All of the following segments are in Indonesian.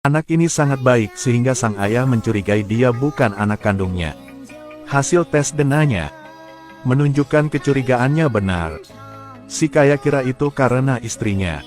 Anak ini sangat baik sehingga sang ayah mencurigai dia bukan anak kandungnya. Hasil tes DNA menunjukkan kecurigaannya benar. Si kaya kira itu karena istrinya.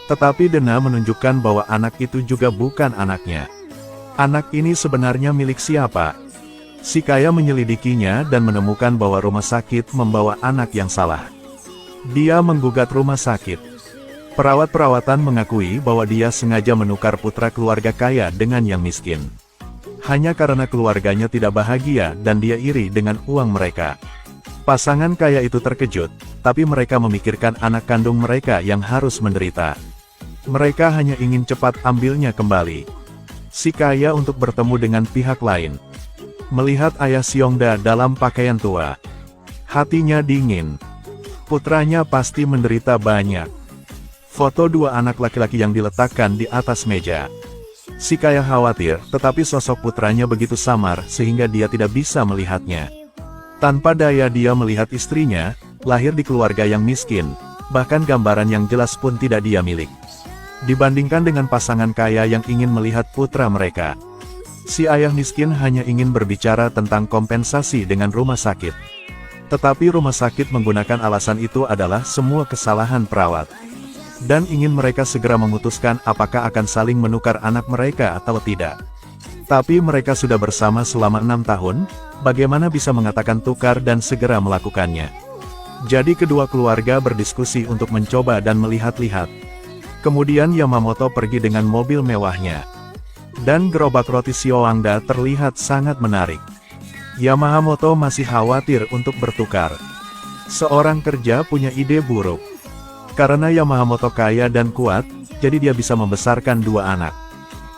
Tetapi DNA menunjukkan bahwa anak itu juga bukan anaknya. Anak ini sebenarnya milik siapa? Si kaya menyelidikinya dan menemukan bahwa rumah sakit membawa anak yang salah. Dia menggugat rumah sakit. Perawat-perawatan mengakui bahwa dia sengaja menukar putra keluarga kaya dengan yang miskin. Hanya karena keluarganya tidak bahagia dan dia iri dengan uang mereka. Pasangan kaya itu terkejut, tapi mereka memikirkan anak kandung mereka yang harus menderita. Mereka hanya ingin cepat ambilnya kembali. Si kaya untuk bertemu dengan pihak lain. Melihat ayah Xiongda dalam pakaian tua. Hatinya dingin. Putranya pasti menderita banyak. Foto dua anak laki-laki yang diletakkan di atas meja. Si kaya khawatir, tetapi sosok putranya begitu samar sehingga dia tidak bisa melihatnya. Tanpa daya dia melihat istrinya, lahir di keluarga yang miskin, bahkan gambaran yang jelas pun tidak dia milik. Dibandingkan dengan pasangan kaya yang ingin melihat putra mereka. Si ayah miskin hanya ingin berbicara tentang kompensasi dengan rumah sakit. Tetapi rumah sakit menggunakan alasan itu adalah semua kesalahan perawat. Dan ingin mereka segera memutuskan apakah akan saling menukar anak mereka atau tidak. Tapi mereka sudah bersama selama 6 tahun, bagaimana bisa mengatakan tukar dan segera melakukannya. Jadi kedua keluarga berdiskusi untuk mencoba dan melihat-lihat. Kemudian Yamamoto pergi dengan mobil mewahnya. Dan gerobak roti Xiongda terlihat sangat menarik. Yamamoto masih khawatir untuk bertukar. Seorang kerja punya ide buruk. Karena Yamamoto kaya dan kuat, jadi dia bisa membesarkan dua anak.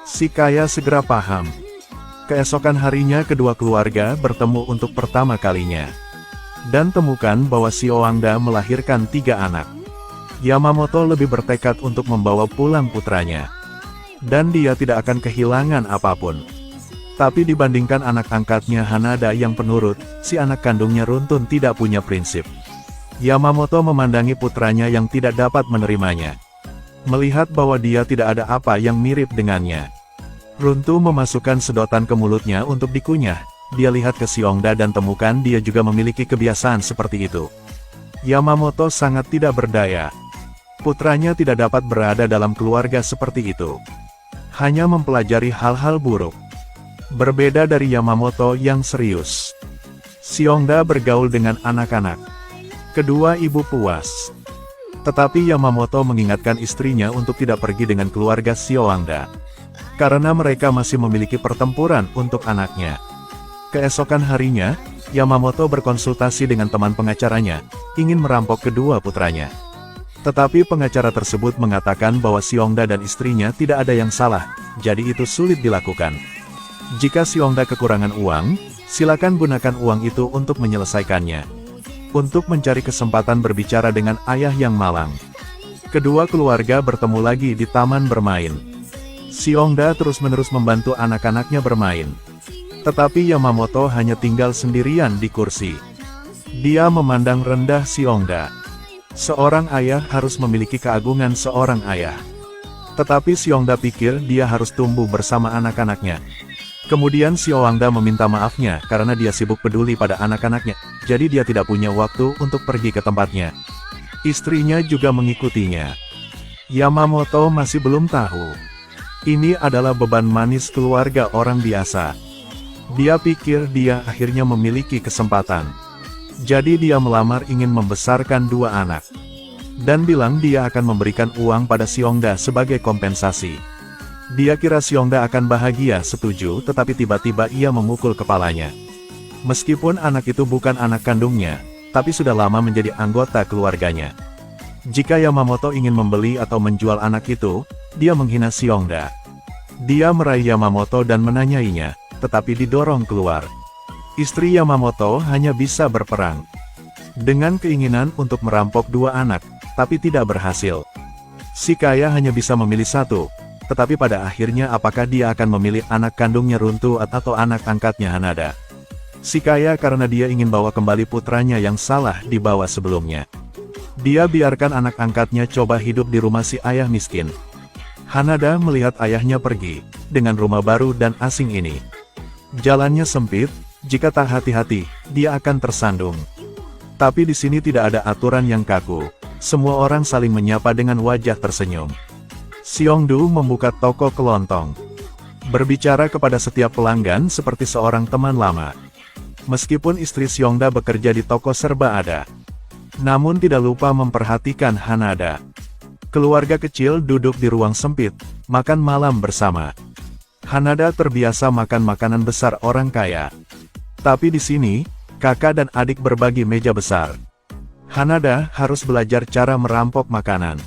Si kaya segera paham. Keesokan harinya kedua keluarga bertemu untuk pertama kalinya. Dan temukan bahwa Xiongda melahirkan 3 anak. Yamamoto lebih bertekad untuk membawa pulang putranya. Dan dia tidak akan kehilangan apapun. Tapi dibandingkan anak angkatnya Hanada yang penurut, si anak kandungnya Runtun tidak punya prinsip. Yamamoto memandangi putranya yang tidak dapat menerimanya. Melihat bahwa dia tidak ada apa yang mirip dengannya. Runtu memasukkan sedotan ke mulutnya untuk dikunyah. Dia lihat ke Xiongda dan temukan dia juga memiliki kebiasaan seperti itu. Yamamoto sangat tidak berdaya. Putranya tidak dapat berada dalam keluarga seperti itu. Hanya mempelajari hal-hal buruk. Berbeda dari Yamamoto yang serius. Xiongda bergaul dengan anak-anak. Kedua ibu puas. Tetapi Yamamoto mengingatkan istrinya untuk tidak pergi dengan keluarga Xiongda. Karena mereka masih memiliki pertempuran untuk anaknya. Keesokan harinya, Yamamoto berkonsultasi dengan teman pengacaranya, ingin merampok kedua putranya. Tetapi pengacara tersebut mengatakan bahwa Xiongda dan istrinya tidak ada yang salah, jadi itu sulit dilakukan. Jika Xiongda kekurangan uang, silakan gunakan uang itu untuk menyelesaikannya. Untuk mencari kesempatan berbicara dengan ayah yang malang. Kedua keluarga bertemu lagi di taman bermain. Xiongda terus-menerus membantu anak-anaknya bermain. Tetapi Yamamoto hanya tinggal sendirian di kursi. Dia memandang rendah Xiongda. Seorang ayah harus memiliki keagungan seorang ayah. Tetapi Xiongda pikir dia harus tumbuh bersama anak-anaknya. Kemudian Xiongda meminta maafnya karena dia sibuk peduli pada anak-anaknya, jadi dia tidak punya waktu untuk pergi ke tempatnya. Istrinya juga mengikutinya. Yamamoto masih belum tahu. Ini adalah beban manis keluarga orang biasa. Dia pikir dia akhirnya memiliki kesempatan. Jadi dia melamar ingin membesarkan 2 anak. Dan bilang dia akan memberikan uang pada Xiongda sebagai kompensasi. Dia kira Xiongda akan bahagia setuju, tetapi tiba-tiba ia memukul kepalanya. Meskipun anak itu bukan anak kandungnya, tapi sudah lama menjadi anggota keluarganya. Jika Yamamoto ingin membeli atau menjual anak itu, dia menghina Xiongda. Dia meraih Yamamoto dan menanyainya, tetapi didorong keluar. Istri Yamamoto hanya bisa berperang. Dengan keinginan untuk merampok 2 anak, tapi tidak berhasil. Si kaya hanya bisa memilih 1. Tetapi pada akhirnya apakah dia akan memilih anak kandungnya Runtu atau anak angkatnya Hanada? Si kaya karena dia ingin bawa kembali putranya yang salah dibawa sebelumnya. Dia biarkan anak angkatnya coba hidup di rumah si ayah miskin. Hanada melihat ayahnya pergi, dengan rumah baru dan asing ini. Jalannya sempit, jika tak hati-hati, dia akan tersandung. Tapi di sini tidak ada aturan yang kaku, semua orang saling menyapa dengan wajah tersenyum. Xiongdu membuka toko kelontong. Berbicara kepada setiap pelanggan seperti seorang teman lama. Meskipun istri Xiongda bekerja di toko serba ada, namun tidak lupa memperhatikan Hanada. Keluarga kecil duduk di ruang sempit, makan malam bersama. Hanada terbiasa makan makanan besar orang kaya. Tapi di sini, kakak dan adik berbagi meja besar. Hanada harus belajar cara merampok makanan.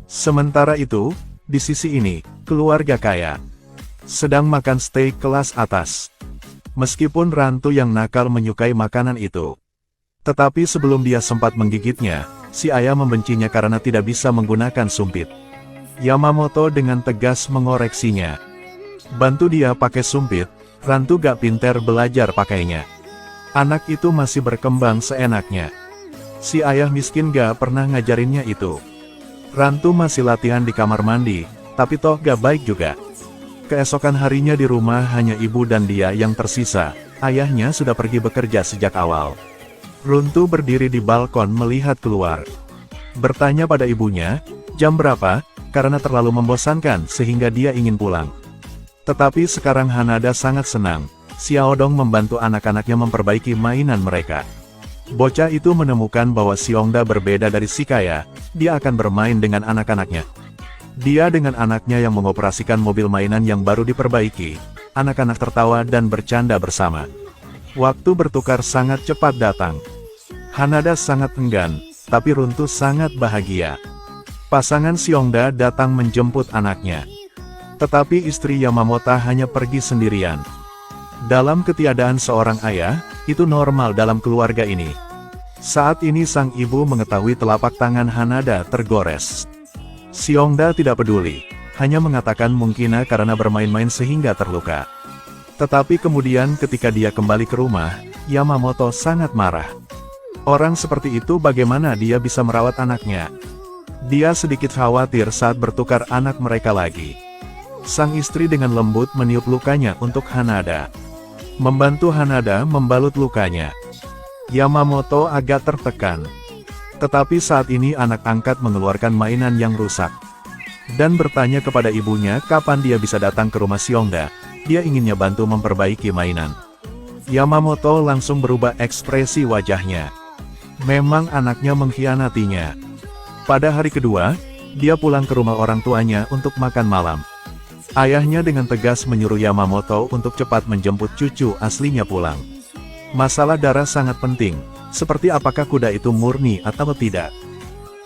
Sementara itu, di sisi ini, keluarga kaya sedang makan steak kelas atas. Meskipun rantu yang nakal menyukai makanan itu, tetapi sebelum dia sempat menggigitnya, si ayah membencinya karena tidak bisa menggunakan sumpit. Yamamoto dengan tegas mengoreksinya. Bantu dia pakai sumpit, rantu gak pinter belajar pakainya. Anak itu masih berkembang seenaknya. Si ayah miskin gak pernah ngajarinnya itu. Rantu masih latihan di kamar mandi, tapi toh gak baik juga. Keesokan harinya di rumah hanya ibu dan dia yang tersisa, ayahnya sudah pergi bekerja sejak awal. Runtu berdiri di balkon melihat keluar. Bertanya pada ibunya, jam berapa, karena terlalu membosankan sehingga dia ingin pulang. Tetapi sekarang Hanada sangat senang, Xiaodong membantu anak-anaknya memperbaiki mainan mereka. Bocah itu menemukan bahwa Xiongda berbeda dari si kaya, dia akan bermain dengan anak-anaknya. Dia dengan anaknya yang mengoperasikan mobil mainan yang baru diperbaiki, anak-anak tertawa dan bercanda bersama. Waktu bertukar sangat cepat datang. Hanada sangat enggan, tapi Runtu sangat bahagia. Pasangan Xiongda datang menjemput anaknya. Tetapi istri Yamamoto hanya pergi sendirian. Dalam ketiadaan seorang ayah, itu normal dalam keluarga ini. Saat ini sang ibu mengetahui telapak tangan Hanada tergores. Xiongda tidak peduli, hanya mengatakan mungkin karena bermain-main sehingga terluka. Tetapi kemudian ketika dia kembali ke rumah, Yamamoto sangat marah. Orang seperti itu bagaimana dia bisa merawat anaknya? Dia sedikit khawatir saat bertukar anak mereka lagi. Sang istri dengan lembut meniup lukanya untuk Hanada. Membantu Hanada membalut lukanya. Yamamoto agak tertekan. Tetapi saat ini anak angkat mengeluarkan mainan yang rusak. Dan bertanya kepada ibunya kapan dia bisa datang ke rumah Xiongda. Dia inginnya bantu memperbaiki mainan. Yamamoto langsung berubah ekspresi wajahnya. Memang anaknya mengkhianatinya. Pada hari kedua, dia pulang ke rumah orang tuanya untuk makan malam. Ayahnya dengan tegas menyuruh Yamamoto untuk cepat menjemput cucu aslinya pulang. Masalah darah sangat penting. Seperti apakah kuda itu murni atau tidak.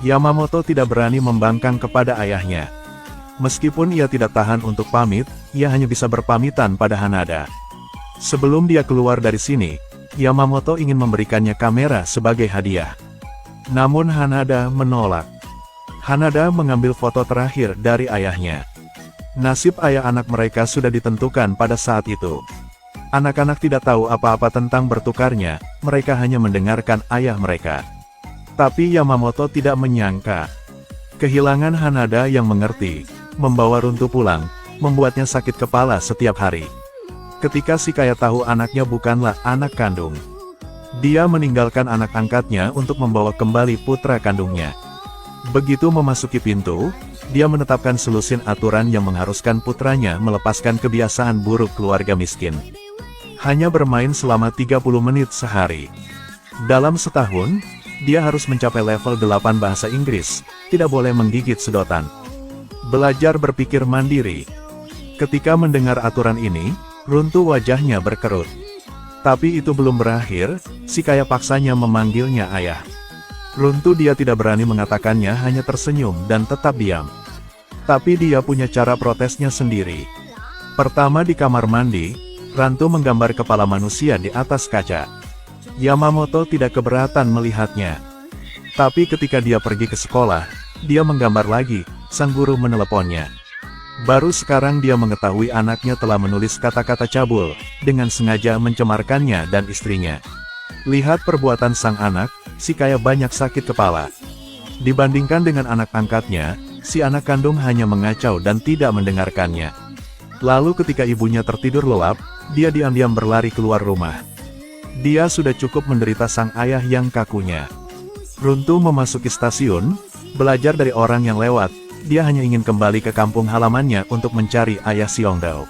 Yamamoto tidak berani membangkang kepada ayahnya. Meskipun ia tidak tahan untuk pamit, ia hanya bisa berpamitan pada Hanada. Sebelum dia keluar dari sini, Yamamoto ingin memberikannya kamera sebagai hadiah. Namun Hanada menolak. Hanada mengambil foto terakhir dari ayahnya. Nasib ayah anak mereka sudah ditentukan pada saat itu. Anak-anak tidak tahu apa-apa tentang bertukarnya, mereka hanya mendengarkan ayah mereka. Tapi Yamamoto tidak menyangka. Kehilangan Hanada yang mengerti, membawa Runtu pulang, membuatnya sakit kepala setiap hari. Ketika si kaya tahu anaknya bukanlah anak kandung, dia meninggalkan anak angkatnya untuk membawa kembali putra kandungnya. Begitu memasuki pintu, dia menetapkan selusin aturan yang mengharuskan putranya melepaskan kebiasaan buruk keluarga miskin. Hanya bermain selama 30 menit sehari. Dalam setahun, dia harus mencapai level 8 bahasa Inggris, tidak boleh menggigit sedotan. Belajar berpikir mandiri. Ketika mendengar aturan ini, Runtu wajahnya berkerut. Tapi itu belum berakhir, si kaya paksanya memanggilnya ayah. Runtu dia tidak berani mengatakannya, hanya tersenyum dan tetap diam. Tapi dia punya cara protesnya sendiri. Pertama di kamar mandi, Rantu menggambar kepala manusia di atas kaca. Yamamoto tidak keberatan melihatnya. Tapi ketika dia pergi ke sekolah, dia menggambar lagi, sang guru meneleponnya. Baru sekarang dia mengetahui anaknya telah menulis kata-kata cabul, dengan sengaja mencemarkannya dan istrinya. Lihat perbuatan sang anak, si kaya banyak sakit kepala. Dibandingkan dengan anak angkatnya, si anak kandung hanya mengacau dan tidak mendengarkannya. Lalu ketika ibunya tertidur lelap, dia diam-diam berlari keluar rumah. Dia sudah cukup menderita sang ayah yang kakunya. Runtuh memasuki stasiun, belajar dari orang yang lewat, dia hanya ingin kembali ke kampung halamannya untuk mencari ayah Xiongdao.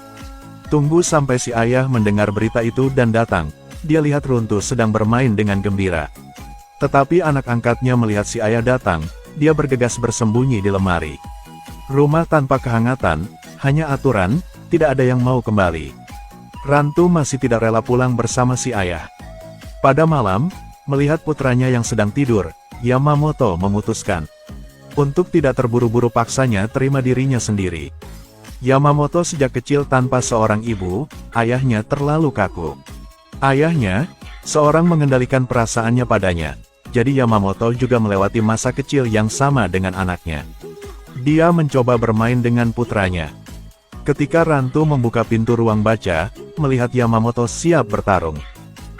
Tunggu sampai si ayah mendengar berita itu dan datang, dia lihat Runtuh sedang bermain dengan gembira. Tetapi anak angkatnya melihat si ayah datang, dia bergegas bersembunyi di lemari. Rumah tanpa kehangatan, hanya aturan, tidak ada yang mau kembali. Rantu masih tidak rela pulang bersama si ayah. Pada malam, melihat putranya yang sedang tidur, Yamamoto memutuskan untuk tidak terburu-buru paksanya terima dirinya sendiri. Yamamoto sejak kecil tanpa seorang ibu, ayahnya terlalu kaku. Ayahnya, seorang mengendalikan perasaannya padanya, jadi Yamamoto juga melewati masa kecil yang sama dengan anaknya. Dia mencoba bermain dengan putranya. Ketika Rantu membuka pintu ruang baca, melihat Yamamoto siap bertarung.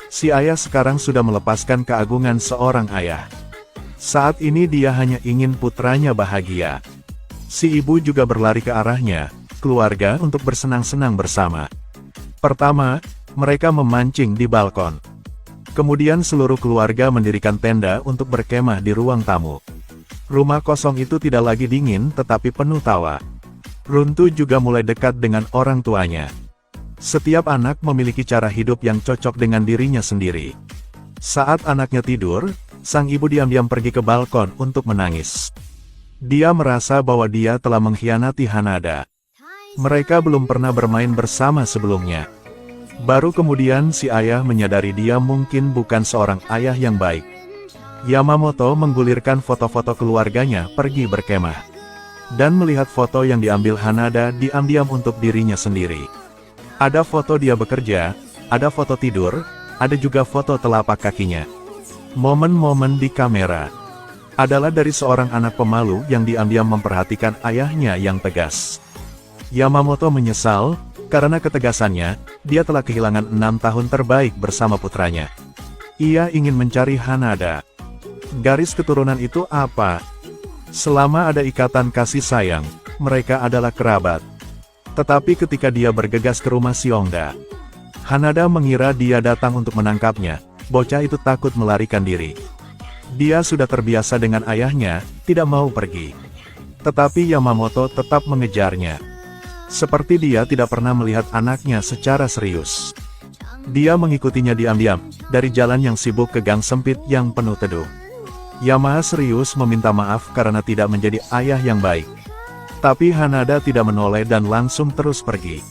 Si ayah sekarang sudah melepaskan keagungan seorang ayah. Saat ini dia hanya ingin putranya bahagia. Si ibu juga berlari ke arahnya, keluarga untuk bersenang-senang bersama. Pertama, mereka memancing di balkon. Kemudian seluruh keluarga mendirikan tenda untuk berkemah di ruang tamu. Rumah kosong itu tidak lagi dingin tetapi penuh tawa. Runtu juga mulai dekat dengan orang tuanya. Setiap anak memiliki cara hidup yang cocok dengan dirinya sendiri. Saat anaknya tidur, sang ibu diam-diam pergi ke balkon untuk menangis. Dia merasa bahwa dia telah mengkhianati Hanada. Mereka belum pernah bermain bersama sebelumnya. Baru kemudian si ayah menyadari dia mungkin bukan seorang ayah yang baik. Yamamoto menggulirkan foto-foto keluarganya pergi berkemah. Dan melihat foto yang diambil Hanada diam-diam untuk dirinya sendiri. Ada foto dia bekerja, ada foto tidur, ada juga foto telapak kakinya. Momen-momen di kamera adalah dari seorang anak pemalu yang diam-diam memperhatikan ayahnya yang tegas. Yamamoto menyesal, karena ketegasannya, dia telah kehilangan 6 tahun terbaik bersama putranya. Ia ingin mencari Hanada. Garis keturunan itu apa? Selama ada ikatan kasih sayang, mereka adalah kerabat. Tetapi ketika dia bergegas ke rumah Xiongda, Hanada mengira dia datang untuk menangkapnya. Bocah itu takut melarikan diri. Dia sudah terbiasa dengan ayahnya, tidak mau pergi. Tetapi Yamamoto tetap mengejarnya. Seperti dia tidak pernah melihat anaknya secara serius. Dia mengikutinya diam-diam, dari jalan yang sibuk ke gang sempit yang penuh teduh. Yamaha serius meminta maaf karena tidak menjadi ayah yang baik. Tapi Hanada tidak menoleh dan langsung terus pergi.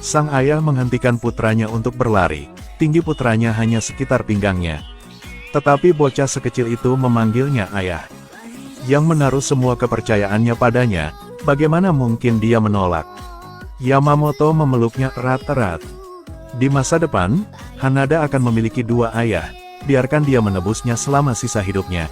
Sang ayah menghentikan putranya untuk berlari. Tinggi putranya hanya sekitar pinggangnya. Tetapi bocah sekecil itu memanggilnya ayah. Yang menaruh semua kepercayaannya padanya, bagaimana mungkin dia menolak? Yamamoto memeluknya erat-erat. Di masa depan, Hanada akan memiliki 2 ayah, biarkan dia menebusnya selama sisa hidupnya.